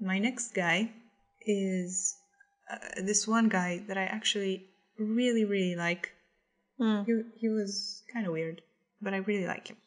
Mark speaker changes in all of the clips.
Speaker 1: my next guy is this one guy that I actually really, really like. He was kind of weird, but I really like him.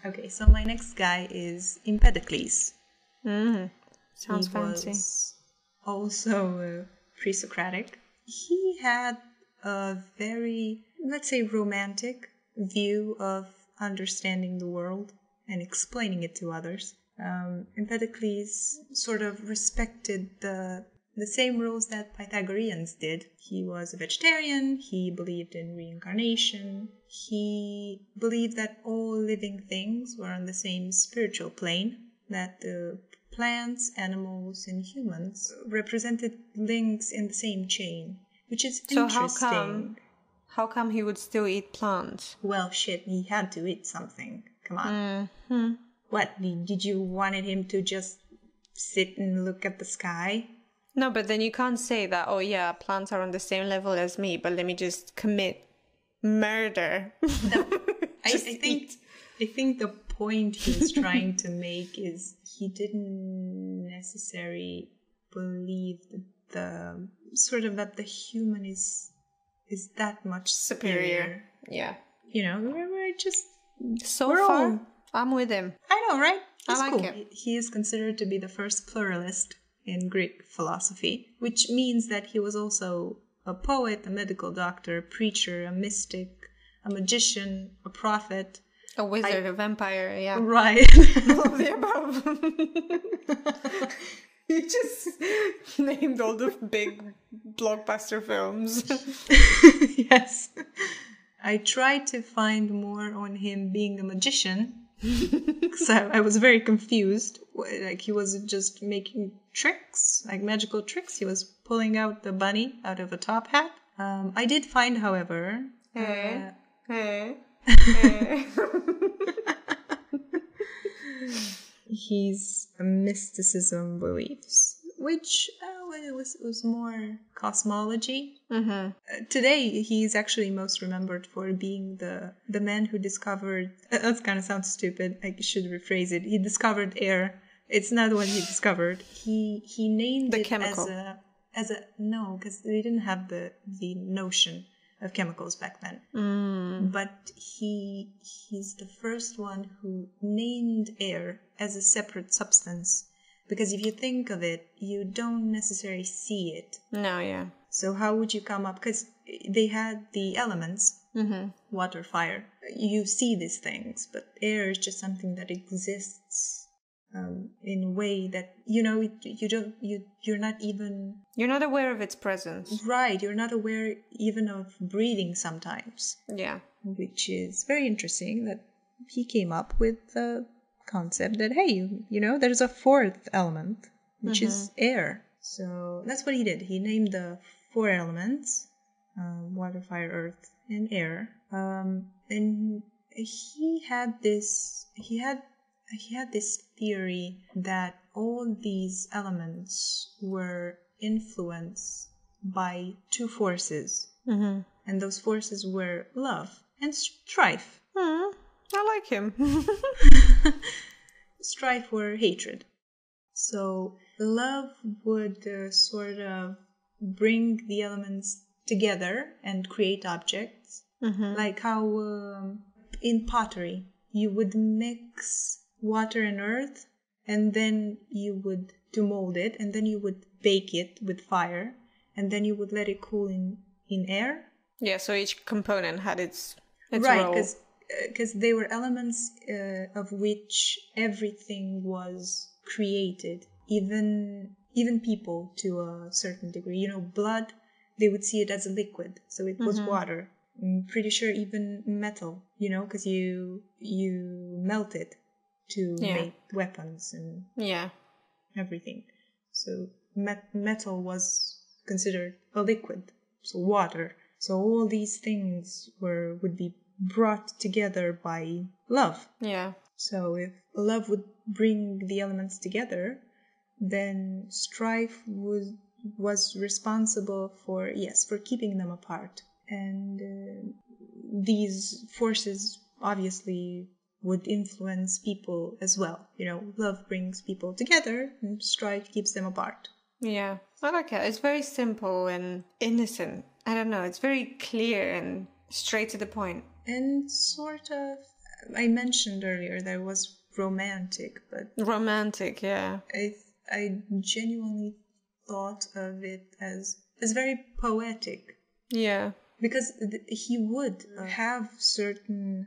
Speaker 1: Okay, so my next guy is Empedocles.
Speaker 2: Sounds fancy.
Speaker 1: Was also pre-Socratic. He had a very, let's say, romantic view of understanding the world and explaining it to others. Empedocles sort of respected the same rules that Pythagoreans did. He was a vegetarian, he believed in reincarnation, he believed that all living things were on the same spiritual plane, that the plants, animals, and humans represented links in the same chain, which is interesting.
Speaker 2: How come he would still eat plants?
Speaker 1: Well, shit, he had to eat something. Come on. What, did you wanted him to just sit and look at the sky?
Speaker 2: No, but then you can't say that, oh yeah, plants are on the same level as me, but let me just commit murder.
Speaker 1: No, I think the point he was trying to make is he didn't necessarily believe that the human is that much superior.
Speaker 2: Yeah.
Speaker 1: You know, we're just...
Speaker 2: I'm with him.
Speaker 1: I know, right?
Speaker 2: I like him.
Speaker 1: He is considered to be the first pluralist in Greek philosophy, which means that he was also a poet, a medical doctor, a preacher, a mystic, a magician, a prophet.
Speaker 2: A wizard, a vampire, yeah.
Speaker 1: Right.
Speaker 2: All of the above. You just named all the big blockbuster films.
Speaker 1: Yes. I tried to find more on him being a magician. So I was very confused. Like, he was just making tricks, like magical tricks. He was pulling out the bunny out of a top hat. I did find, however... his mysticism beliefs, which was more cosmology. Today, he's actually most remembered for being the man who discovered... that kind of sounds stupid. I should rephrase it. He discovered air. It's not what he discovered. He named
Speaker 2: the
Speaker 1: it
Speaker 2: chemical.
Speaker 1: as a no, because they didn't have the notion of chemicals back then. But he's the first one who named air as a separate substance. Because if you think of it, you don't necessarily see it.
Speaker 2: No, yeah.
Speaker 1: So how would you come up? Because they had the elements, water, fire. You see these things, but air is just something that exists in a way that, you know, you're not
Speaker 2: aware of its presence.
Speaker 1: Right, you're not aware even of breathing sometimes.
Speaker 2: Yeah.
Speaker 1: Which is very interesting that he came up with the concept that, hey, you know, there's a fourth element, which is air. So that's what he did. He named the 4 elements, water, fire, earth, and air. And he had this theory that all these elements were influenced by 2 forces. And those forces were love and strife.
Speaker 2: I like him.
Speaker 1: Strife or hatred. So love would sort of bring the elements together and create objects. Like how in pottery you would mix water and earth, and then you would to mold it, and then you would bake it with fire, and then you would let it cool in air.
Speaker 2: Yeah, so each component had its
Speaker 1: right,
Speaker 2: role.
Speaker 1: Because they were elements of which everything was created, even people to a certain degree. You know, blood, they would see it as a liquid, so it was water. I'm pretty sure even metal, you know, because you melt it to make weapons and everything. So metal was considered a liquid, so water. So all these things would be brought together by love. Yeah. So if love would bring the elements together, then strife was responsible for keeping them apart. And these forces obviously would influence people as well. Love brings people together and strife keeps them apart.
Speaker 2: Yeah, I like it. It's very simple and innocent. I don't know, it's very clear and straight to the point.
Speaker 1: And sort of, I mentioned earlier that it was romantic, but...
Speaker 2: Romantic, yeah.
Speaker 1: I genuinely thought of it as very poetic.
Speaker 2: Yeah.
Speaker 1: Because he would have certain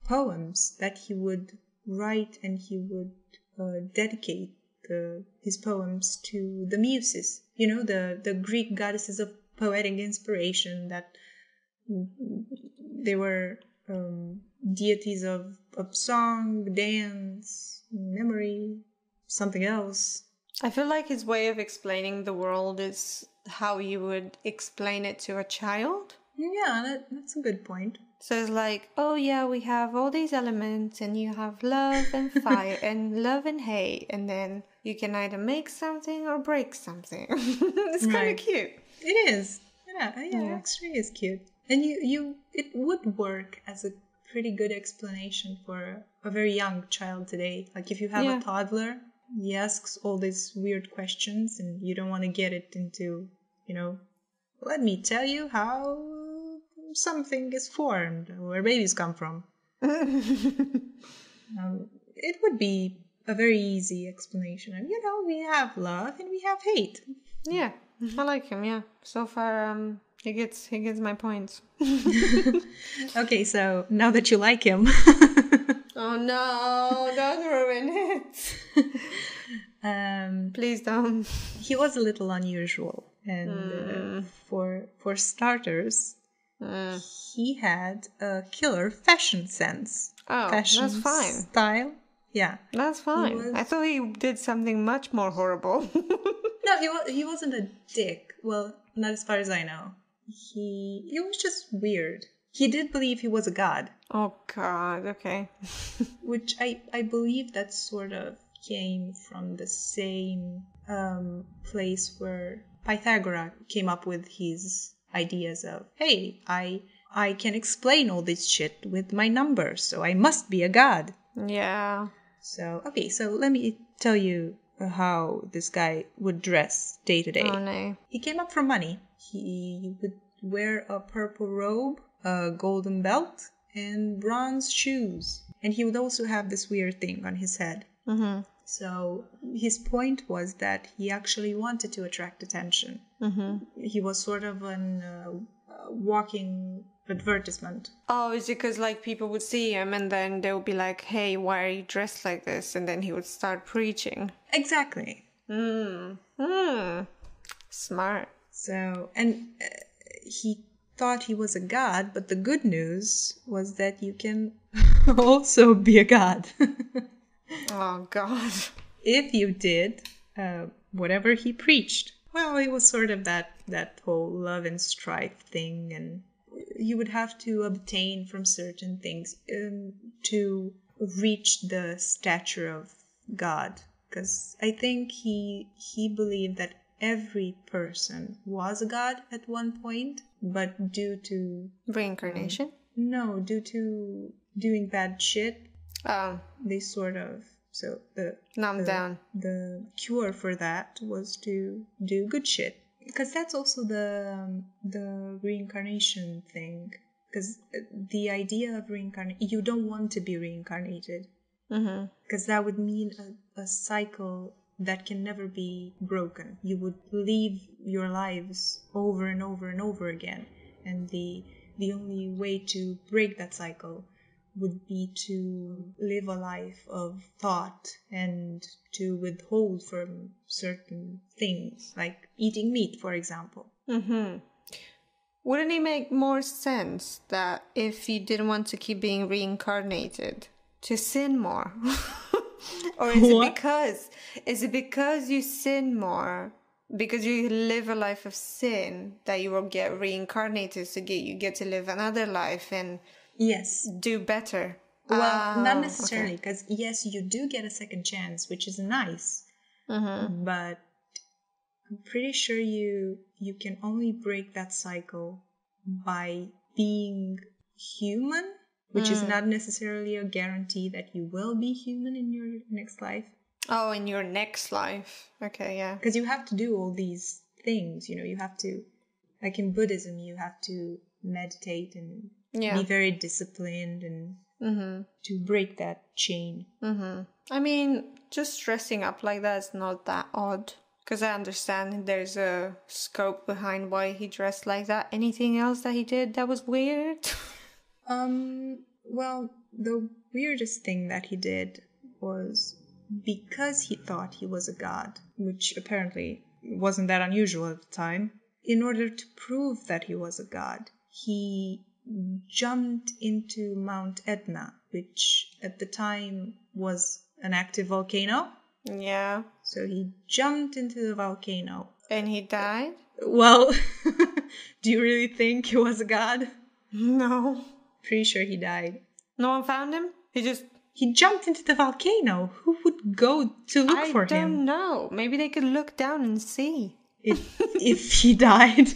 Speaker 1: poems that he would write, and he would dedicate his poems to the muses, the Greek goddesses of poetic inspiration, that they were deities of song, dance, memory, something else.
Speaker 2: I feel like his way of explaining the world is how you would explain it to a child.
Speaker 1: Yeah, that's a good point.
Speaker 2: So it's like, oh yeah, we have all these elements, and you have love and fire and love and hate, and then you can either make something or break something. It's kind of cute.
Speaker 1: It is. Yeah, it actually is cute. And it would work as a pretty good explanation for a very young child today. Like if you have a toddler, he asks all these weird questions, and you don't want to get it into, let me tell you how something is formed, where babies come from. It would be a very easy explanation. And, we have love and we have hate.
Speaker 2: Yeah, I like him, yeah. So far, he gets my points.
Speaker 1: Okay, so now that you like him...
Speaker 2: Oh no, don't ruin it. Please don't.
Speaker 1: He was a little unusual. And for starters... he had a killer fashion sense.
Speaker 2: Oh, that's fine.
Speaker 1: Style. Yeah.
Speaker 2: That's fine. I thought he did something much more horrible.
Speaker 1: No, he wasn't a dick. Well, not as far as I know. He was just weird. He did believe he was a god.
Speaker 2: Oh, God. Okay.
Speaker 1: Which I believe that sort of came from the same place where Pythagoras came up with his ideas of, hey, I can explain all this shit with my numbers, so I must be a god.
Speaker 2: Yeah.
Speaker 1: So, okay, so let me tell you how this guy would dress day to day.
Speaker 2: Oh, no.
Speaker 1: He came up from money. He would wear a purple robe, a golden belt, and bronze shoes. And he would also have this weird thing on his head.
Speaker 2: Mm-hmm.
Speaker 1: So his point was that he actually wanted to attract attention.
Speaker 2: Mm-hmm.
Speaker 1: He was sort of an walking advertisement.
Speaker 2: Oh, is it because people would see him and then they would be like, hey, why are you dressed like this? And then he would start preaching.
Speaker 1: Exactly.
Speaker 2: Smart.
Speaker 1: So, and he thought he was a god, but the good news was that you can also be a god.
Speaker 2: Oh, God.
Speaker 1: If you did whatever he preached. Well, it was sort of that whole love and strife thing, and you would have to obtain from certain things to reach the stature of God. Because I think he believed that every person was a god at one point, but due to...
Speaker 2: Reincarnation?
Speaker 1: No, due to doing bad shit, they sort of... So the cure for that was to do good shit. Because that's also the reincarnation thing. Because the idea of reincarnation, you don't want to be reincarnated. Because that would mean a cycle that can never be broken. You would live your lives over and over and over again. And the only way to break that cycle would be to live a life of thought and to withhold from certain things, like eating meat, for example.
Speaker 2: Wouldn't it make more sense that if you didn't want to keep being reincarnated, to sin more? Or is it because you sin more, because you live a life of sin, that you will get reincarnated, so you get to live another life and do better?
Speaker 1: Well, not necessarily, because yes, you do get a second chance, which is nice. But I'm pretty sure you can only break that cycle by being human which is not necessarily a guarantee that you will be human in your next life.
Speaker 2: Oh, in your next life. Okay, yeah.
Speaker 1: Because you have to do all these things, you have to, like in Buddhism, you have to meditate and be very disciplined and to break that chain.
Speaker 2: I mean, just dressing up like that is not that odd. Because I understand there's a scope behind why he dressed like that. Anything else that he did that was weird?
Speaker 1: Well, the weirdest thing that he did was because he thought he was a god, which apparently wasn't that unusual at the time. In order to prove that he was a god, he jumped into Mount Etna, which at the time was an active volcano.
Speaker 2: Yeah.
Speaker 1: So he jumped into the volcano.
Speaker 2: And he died?
Speaker 1: Well, do you really think he was a god?
Speaker 2: No.
Speaker 1: Pretty sure he died.
Speaker 2: No one found him?
Speaker 1: He jumped into the volcano. Who would go to look for him?
Speaker 2: I don't know. Maybe they could look down and see.
Speaker 1: If he died.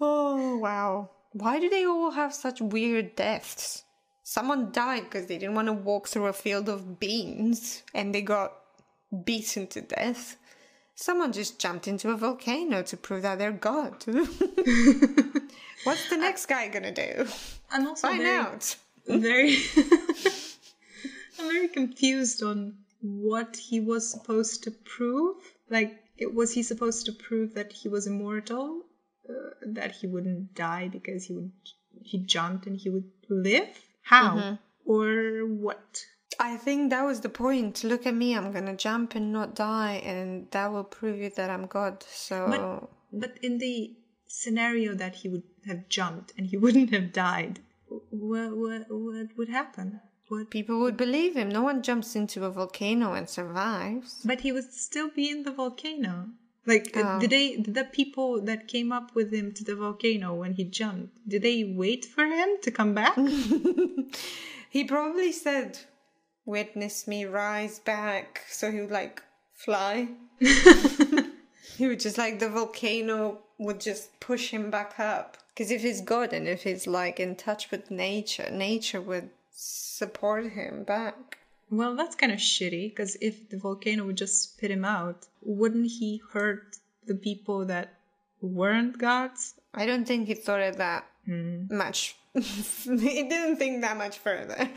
Speaker 2: Oh, wow. Why do they all have such weird deaths? Someone died because they didn't want to walk through a field of beans and they got beaten to death. Someone just jumped into a volcano to prove that they're God. What's the next guy gonna do?
Speaker 1: I'm also
Speaker 2: Find out.
Speaker 1: I'm very confused on what he was supposed to prove. Like, was he supposed to prove that he was immortal? That he wouldn't die because he jumped and he would live? How? Or what?
Speaker 2: I think that was the point. Look at me, I'm gonna jump and not die, and that will prove you that I'm God. So,
Speaker 1: but in the scenario that he would have jumped and he wouldn't have died, what would happen?
Speaker 2: People would believe him. No one jumps into a volcano and survives.
Speaker 1: But he would still be in the volcano. Like, did the people that came up with him to the volcano when he jumped, did they wait for him to come back?
Speaker 2: He probably said, "Witness me rise back," so he would like fly. He would just like, the volcano would just push him back up. Because if he's God and if he's like in touch with nature would support him back.
Speaker 1: Well, that's kind of shitty, because if the volcano would just spit him out, wouldn't he hurt the people that weren't gods?
Speaker 2: I don't think he thought of that much. He didn't think that much further.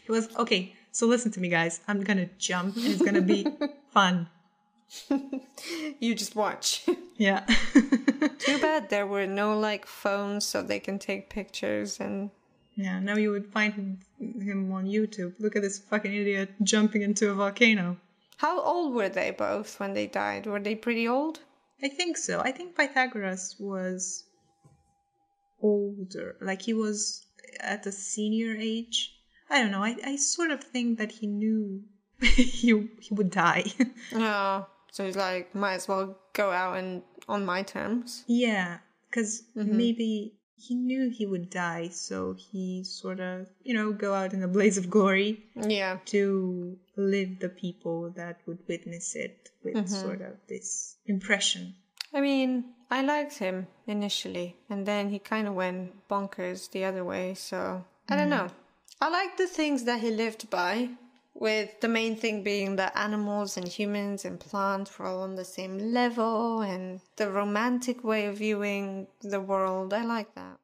Speaker 1: He was, okay, so listen to me, guys. I'm gonna jump and it's gonna be fun.
Speaker 2: You just watch.
Speaker 1: Yeah.
Speaker 2: Too bad there were no like phones so they can take pictures and...
Speaker 1: Yeah, now you would find him on YouTube. Look at this fucking idiot jumping into a volcano.
Speaker 2: How old were they both when they died? Were they pretty old?
Speaker 1: I think so. I think Pythagoras was older. Like, he was at a senior age. I don't know. I sort of think that he knew he would die.
Speaker 2: Yeah. So he's like, might as well go out and on my terms.
Speaker 1: Yeah, because maybe... he knew he would die, so he sort of, go out in a blaze of glory.
Speaker 2: Yeah.
Speaker 1: To live the people that would witness it with sort of this impression.
Speaker 2: I mean, I liked him initially, and then he kind of went bonkers the other way, so I don't know. I like the things that he lived by, with the main thing being that animals and humans and plants were all on the same level, and the romantic way of viewing the world. I like that.